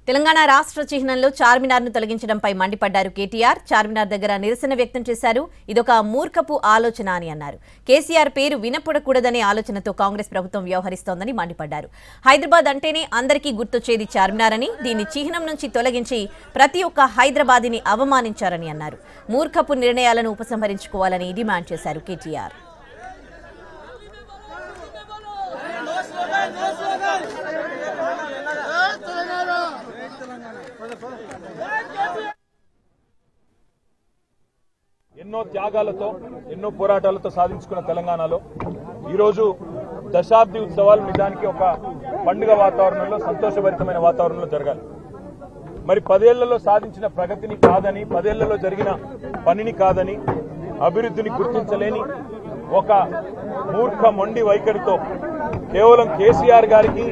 తెలంగాణ రాష్ట్ర చిహ్నంలో చార్మినార్ను తొలగించడంపై మండిపడ్డారు కేటీఆర్. చార్మినార్ దగ్గర నిరసన వ్యక్తం చేశారు. ఇదొక మూర్ఖపు ఆలోచన అని అన్నారు. కేసీఆర్ పేరు వినపడకూడదనే ఆలోచనతో కాంగ్రెస్ ప్రభుత్వం వ్యవహరిస్తోందని మండిపడ్డారు. హైదరాబాద్ అంటేనే అందరికీ గుర్తొచ్చేది చార్మినార్ అని, దీన్ని చిహ్నం నుంచి తొలగించి ప్రతి ఒక్క హైదరాబాదీని అవమానించారని అన్నారు. మూర్ఖపు నిర్ణయాలను ఉపసంహరించుకోవాలని డిమాండ్ చేశారు కేటీఆర్. ఎన్నో త్యాగాలతో ఎన్నో పోరాటాలతో సాధించుకున్న తెలంగాణలో ఈరోజు దశాబ్ది ఉత్సవాలు నిజానికి ఒక పండుగ వాతావరణంలో సంతోషభరితమైన వాతావరణంలో జరగాలి. మరి 10 ఏళ్లలో సాధించిన ప్రగతిని కాదని, 10 ఏళ్లలో జరిగిన పనిని కాదని, అభివృద్ధిని గుర్తించలేని ఒక మూర్ఖ మొండి వైఖరితో కేవలం కేసీఆర్ గారికి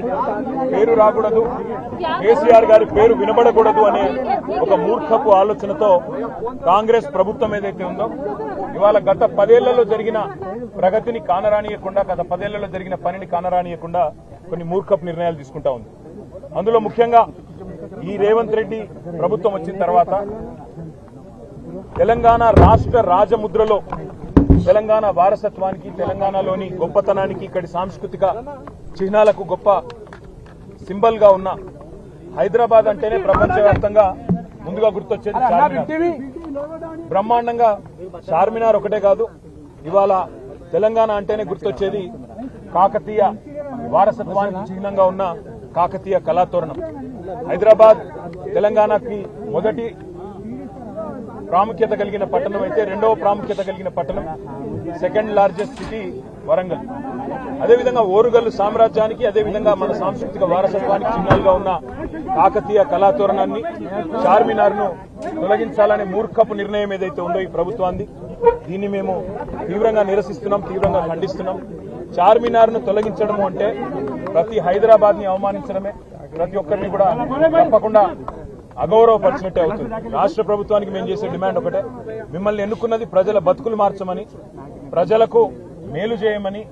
పేరు రాకూడదు, కేసీఆర్ గారి పేరు వినబడకూడదు అనే ఒక మూర్ఖపు ఆలోచనతో కాంగ్రెస్ ప్రభుత్వం ఏదైతే ఉందో ఇవాళ గత 10 ఏళ్లలో జరిగిన ప్రగతిని కానరానియకుండా, గత 10 ఏళ్లలో జరిగిన పనిని కానరానియకుండా కొన్ని మూర్ఖపు నిర్ణయాలు తీసుకుంటా ఉంది. అందులో ముఖ్యంగా ఈ రేవంత్ రెడ్డి ప్రభుత్వం వచ్చిన తర్వాత తెలంగాణ రాష్ట్ర రాజముద్రలో తెలంగాణ వారసత్వానికి, తెలంగాణలోని గొప్పతనానికి, ఇక్కడి సాంస్కృతిక చిహ్నాలకు గొప్ప సింబల్ గా ఉన్న హైదరాబాద్ అంటేనే ప్రపంచవ్యాప్తంగా ముందుగా గుర్తొచ్చేది చార్మినార్. బ్రహ్మాండంగా చార్మినార్ ఒకటే కాదు, ఇవాళ తెలంగాణ అంటేనే గుర్తొచ్చేది కాకతీయ వారసత్వానికి చిహ్నంగా ఉన్న కాకతీయ కళాతోరణం. హైదరాబాద్ తెలంగాణకి మొదటి ప్రాముఖ్యత కలిగిన పట్టణం అయితే, రెండవ ప్రాముఖ్యత కలిగిన పట్టణం, సెకండ్ లార్జెస్ట్ సిటీ వరంగల్. అదేవిధంగా ఓరుగల్లు సామ్రాజ్యానికి, అదేవిధంగా మన సాంస్కృతిక వారసత్వానికి చిహ్నాలుగా ఉన్న కాకతీయ కళాతోరణాన్ని, చార్మినార్ను తొలగించాలనే మూర్ఖపు నిర్ణయం ఏదైతే ఉందో ఈ ప్రభుత్వాన్ని, దీన్ని మేము తీవ్రంగా నిరసిస్తున్నాం, తీవ్రంగా ఖండిస్తున్నాం. చార్మినార్ను తొలగించడము అంటే ప్రతి హైదరాబాద్ ని అవమానించడమే, ప్రతి ఒక్కరిని కూడా తప్పకుండా అగౌరవపరిచినట్టే అవుతుంది. రాష్ట్ర ప్రభుత్వానికి మేము చేసే డిమాండ్ ఒకటే, మిమ్మల్ని ఎన్నుకున్నది ప్రజల బతుకులు మార్చమని, ప్రజలకు మేలు చేయమని,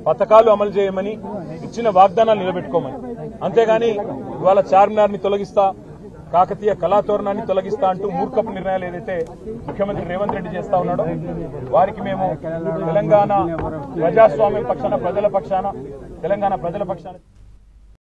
పథకాలు అమలు చేయమని, ఇచ్చిన వాగ్దానాలు నిలబెట్టుకోమని. అంతేగాని ఇవాళ చార్మినార్ని తొలగిస్తా, కాకతీయ కళాతోరణాన్ని తొలగిస్తా అంటూ మూర్ఖపు నిర్ణయాలు ఏదైతే ముఖ్యమంత్రి రేవంత్ రెడ్డి చేస్తా ఉన్నాడో వారికి మేము తెలంగాణ ప్రజాస్వామ్యం పక్షాన, ప్రజల పక్షాన, తెలంగాణ ప్రజల పక్షాన